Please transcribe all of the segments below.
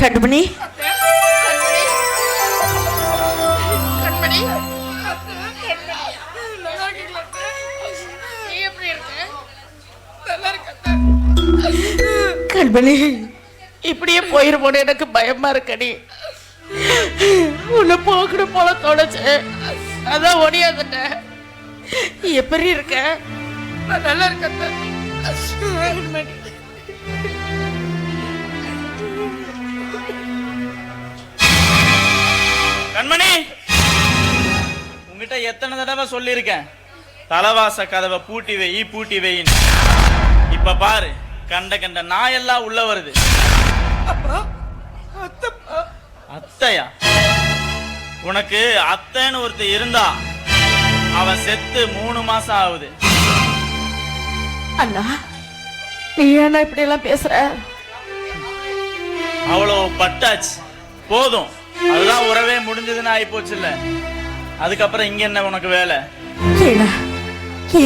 கண்மணி, கண்மணி, இப்படியே போயிருப்போன்னு எனக்கு பயமா இருக்கடி. உன்னை போகணும் போல தோணுச்சு, அதான் ஓடியாதுட்ட. எப்படி இருக்க? நான் நல்லா இருக்கேன். கண்மணி, உங்ககிட்ட எத்தனை தடவை சொல்லியிருக்கேன், தலைவாச கதவை பூட்டி வை பூட்டி வைன்னு. இப்ப பாரு, கண்ட கண்ட நாயெல்லாம் உள்ள வருது. அத்தையா? உனக்கு அத்தைன்னு ஒருத்தர் இருந்தா, அவ செத்து 3 மாசம் ஆகுது. அண்ணா, நீ ஏன்னா இப்படி எல்லாம் பேசுற? அவ்வளோ பட்டாச்சு, போதும். அதுதான் உறவே முடிஞ்சதுன்னு ஆகி போச்சு இல்ல. அதுக்கப்புறம் இங்க என்ன உனக்கு வேலை?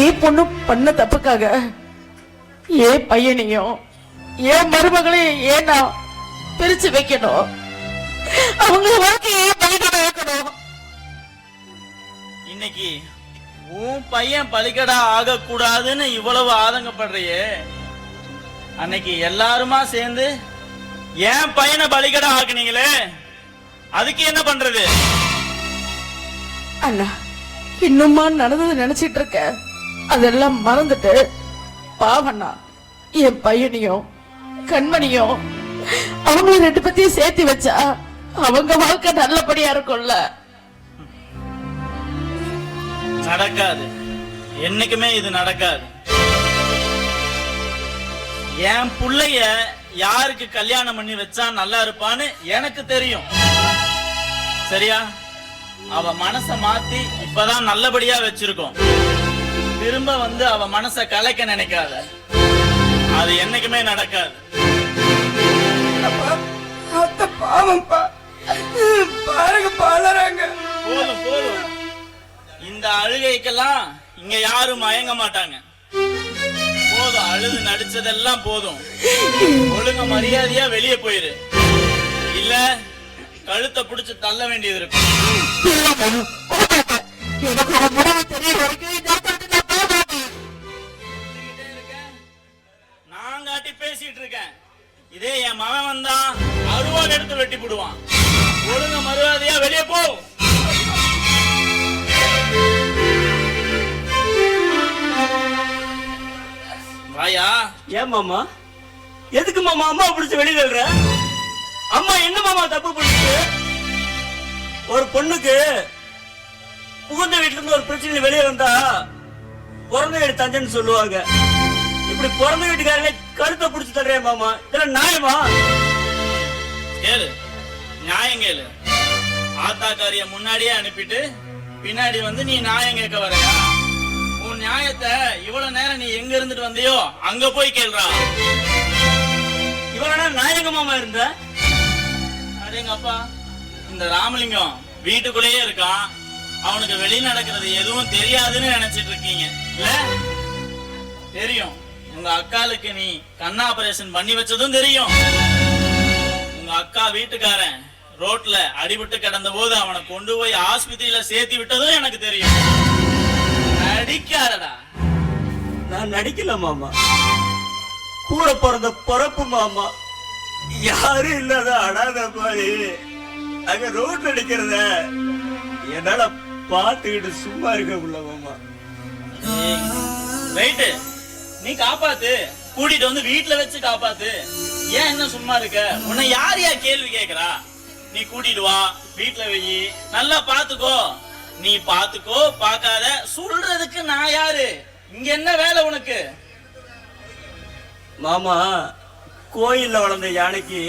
ஏன் பொண்ணு பண்ண தப்புக்காக ஏன் பையனையும் ஏன் மருமகளையும் ஏன்னா பிரிச்சு வைக்கணும்? அவங்க வாழ்க்கையே பலிகடா வைக்கணும். இன்னைக்கு உன் பையன் பலிகடா ஆகக்கூடாதுன்னு இவ்வளவு ஆதங்கப்படுறியே, அன்னைக்கு எல்லாருமா சேர்ந்து என் பையனை பலிகடா ஆக்குனீங்களே, அதுக்கு என்ன பண்றது? அண்ணா, இன்னுமா நடந்தது நினைச்சிட்டு இருக்க? அதெல்லாம் மறந்துட்டு பாவண்ணா, என் பையனையும் கண்மணியும் அவங்க 2 பத்தியும் சேர்த்து வச்சா அவங்க வாழ்க்கை நல்லபடியா இருக்கும்ல. நடக்காது, என்னைக்குமே இது நடக்காது. என் புள்ளைய யாருக்கு கல்யாணம் பண்ணி வச்சா நல்லா இருப்பான்னு எனக்கு தெரியும். சரியா? அவ மனச மாத்தி இப்பதான் நல்லபடியா வச்சிருக்கோம். திரும்ப வந்து அவ மனச கலைக்க நினைக்காத, அது என்னைக்குமே நடக்காது. பாருங்க பாலறாங்க. போதும் போதும், இந்த அழுகைக்கெல்லாம் இங்க யாரும் மயங்க மாட்டாங்க. போதும், அழுது நடிச்சதெல்லாம் போதும். ஒழுங்க மரியாதையா வெளியே போயிரு, இல்ல கழுத்தை பிடிச்சு தள்ள வேண்டியது இருக்கும். நான் காட்டி பேசிட்டு இருக்கேன், இதே என் மகன் வந்தா அருவாள் எடுத்து வெட்டி போடுவான். ஒழுங்க மரியாதையா வெளியே போ. வாயா. ஏன் மாமா, எதுக்கு மாமா அம்மா பிடிச்சு வெளியில தள்ளுற? அம்மா என்ன மாமா தப்பு பண்ணிச்சு? ஒரு பொண்ணுக்கு புகுந்த வீட்டுல இருந்து ஒரு பிரச்சனை வெளியே வந்தா பிறந்த வீடு தஞ்சன்னு சொல்லுவாங்க. இப்படி பிறந்த வீட்டுக்காரங்க கழுத்தை பிடிச்சு தள்ளுறே மாமா, இதெல்லாம் நியாயமா? கேளு, நியாயம் கேளு. ஆத்தாக்காரிய முன்னாடியே அனுப்பிட்டு பின்னாடி வந்து நீ நியாயம் கேட்க வரையா? உன் நியாயத்தை இவ்வளவு நேரம் நீ எங்க இருந்துட்டு வந்தியோ அங்க போய் கேள்றா. இவனா நாயக மாமா இருந்த? அடேங்க அப்பா, இந்த ராமலிங்கம் வீட்டுக்குள்ளேயே இருக்கான், அவனுக்கு வெளியே நடக்கிறது எதுவும் தெரியாதுன்னு நினைச்சிட்டு இருக்கீங்க இல்ல? தெரியும். உங்க அக்காளுக்கு நீ கண் ஆபரேஷன் பண்ணி வச்சதும் தெரியும். உங்க அக்கா வீட்டுக்காரன் ரோட்ல அடிபட்டு கிடந்த போது அவனை கொண்டு போய் ஆஸ்பத்திரியில சேர்த்து விட்டதும் எனக்கு தெரியும். நடிக்காதடா. நான் நடிக்கல மாமா, கூட பிறந்த பிறப்பு மாமா. யாரும் இல்லாத அடாத மாதிரி அங்க ரோட்ல அடிக்கிறத என்னால பாத்துக்கிட்டு சும்மா இருக்க முடியல மாமா. ரைட்டு, நீ காப்பாத்து, கூட்டிட்டு வந்து வீட்டுல வச்சு காப்பாத்து. ஏன் என்ன சும்மா இருக்க? உன்னை யார் யார் கேள்வி கேக்குறா? நீ கூட்டிட்டு வா, வீட்டுல வை, நல்லா பாத்துக்கோ. நீ பாத்துக்கோ, பாக்காத சொல்றதுக்கு நான் யாரு? இங்க என்ன வேலை உனக்கு? மாமா, கோயில்ல வளர்ந்த யானைக்கு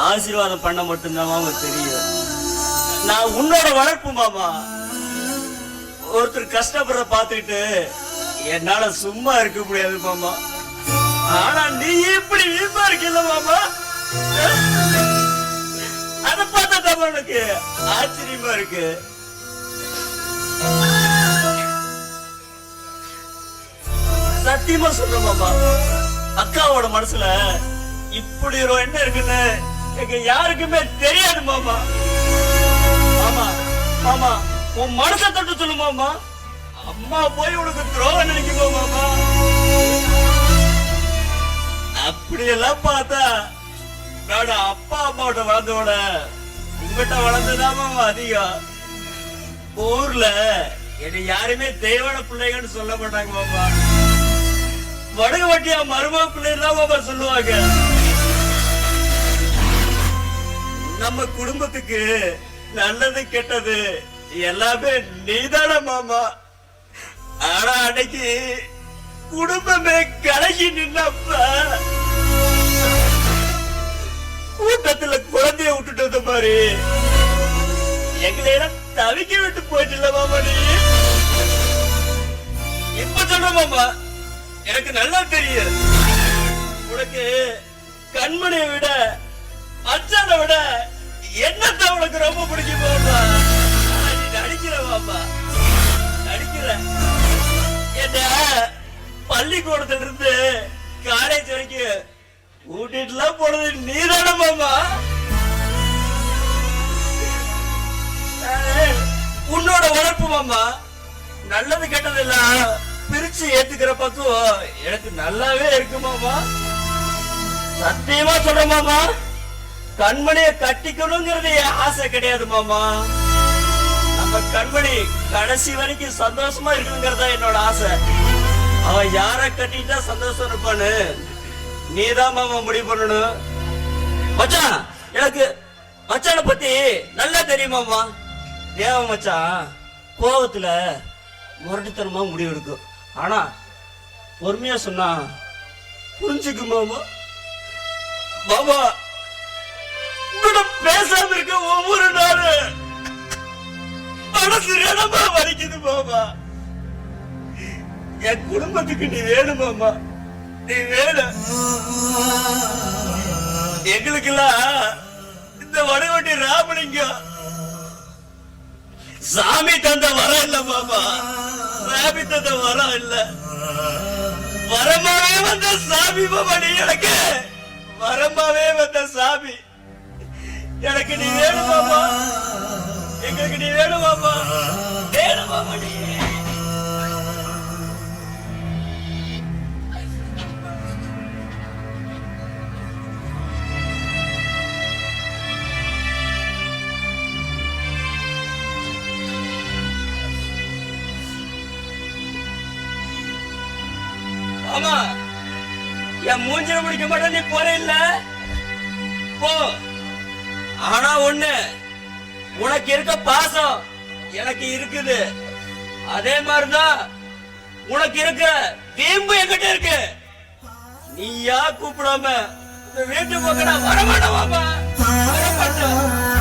ஆசீர்வாதம் பண்ண மட்டும்தான் மாமா தெரியும். நான் உன்னோட வளர்ப்பு மாமா. ஒருத்தர் கஷ்டப்படுற பாத்துக்கிட்டு என்னால சும்மா இருக்க முடியாது மாமா. ஆனா நீ இப்படி வீம்பா இருக்கல மாமா, அத பார்த்தா எனக்கு ஆச்சரியமா இருக்கு. சத்தியமா சொல்ற மாமா, அக்காவோட மனசுல இப்படி ஒரு என்ன இருக்குன்னு எங்க யாருக்குமே தெரியாது மாமா. மாமா மாமா உன் மனசை தொட்டு சொல்லு மாமா. அம்மா போய் உனக்கு துரோகம் நினைக்குமா மாமா? அப்படியெல்லாம் பார்த்தா நான் அப்பா அம்மாவோட வளர்ந்தோட உங்ககிட்ட வளர்ந்ததா மாமா அதிகம். ஊர்ல என்னை யாருமே தெய்வான பிள்ளைங்கன்னு சொல்ல மாட்டாங்க மாமா. வடகு வட்டியா மருமக பிள்ளைன்னு தான் மாமா சொல்லுவாங்க. நம்ம குடும்பத்துக்கு நல்லது கெட்டது எல்லாமே நீதான மாமா. ஆனா அன்னைக்கு குடும்பமே கலகி நின்னப்ப கூட்டத்துல குழந்தைய விட்டுட்டு மாதிரி எங்களை தவிக்க விட்டு போயிட்டு மாமா. நீ இப்ப சொல்ற மாமா எனக்கு நல்லா தெரியும். உனக்கு கண்மணியை விட அச்சானை விட என்னத்தை உனக்கு ரொம்ப பிடிக்கும் மாமா. நீ நடிக்கிற மாமா, நடிக்கிற. என்ன பள்ளிக்கூடத்துல இருந்து காலேஜ் வரைக்கும் கூட்டிட்டுலாம் போனது நீதான மாமா. உன்னோட உழைப்பு மாமா. நல்லது கெட்டது எல்லாம் பிரிச்சு ஏத்துக்கிற பக்குவம் எனக்கு நல்லாவே இருக்கு மாமா. சத்தியமா சொல்ற மாமா, கண்மணிய கட்டிக்கணுங்கிறது என் ஆசை கிடையாது மாமா. நம்ம கண்மணி கடைசி வரைக்கும் சந்தோஷமா இருக்கணுங்கிறதா என்னோட ஆசை. அவன் யார கட்டிட்டா சந்தோஷம் இருப்பான்னு நீதான் மாமா முடிவு பண்ணணும். மச்சான் எனக்கு மச்சான பத்தி நல்லா தெரியுமாமா. தேவ மச்சான் கோபத்துல முரட்டுத்தனமா முடிவு எடுக்கும். ஆனா பொறுமையா சொன்னா புரிஞ்சுக்கு மாமா. மாமா உன்னோட பேசாம இருக்க ஒவ்வொரு நாள் மனசு ரணமா வலிக்குது மாமா. என் குடும்பத்துக்கு நீ வேணும் மாமா, நீ வேணும். எங்களுக்கெல்லாம் இந்த வடவட்டி ராமலிங்கம் சாமி தந்த வரம் இல்ல மாமா. சாமி தந்த வரம் இல்ல, வரமாவே வந்த சாமி மாமா. நீ எனக்கு வரமாவே வந்த சாமி. எனக்கு நீ வேணும் மாமா, எங்களுக்கு நீ வேணும் மாமா, வேணும் மாமா. நீ ஆமா என் மூஞ்சில முடிக்க மாட்டேன். நீ போற இல்ல போ. ஆனா ஒண்ணு, உனக்கு இருக்க பாசம் எனக்கு இருக்குது. அதே மாதிரிதான் உனக்கு இருக்க வீம்பு என்கிட்ட இருக்கு. நீயா கூப்பிடாம இந்த வீட்டு பக்கம் வரமாட்டேன் மாமா, வரமாட்டேன்.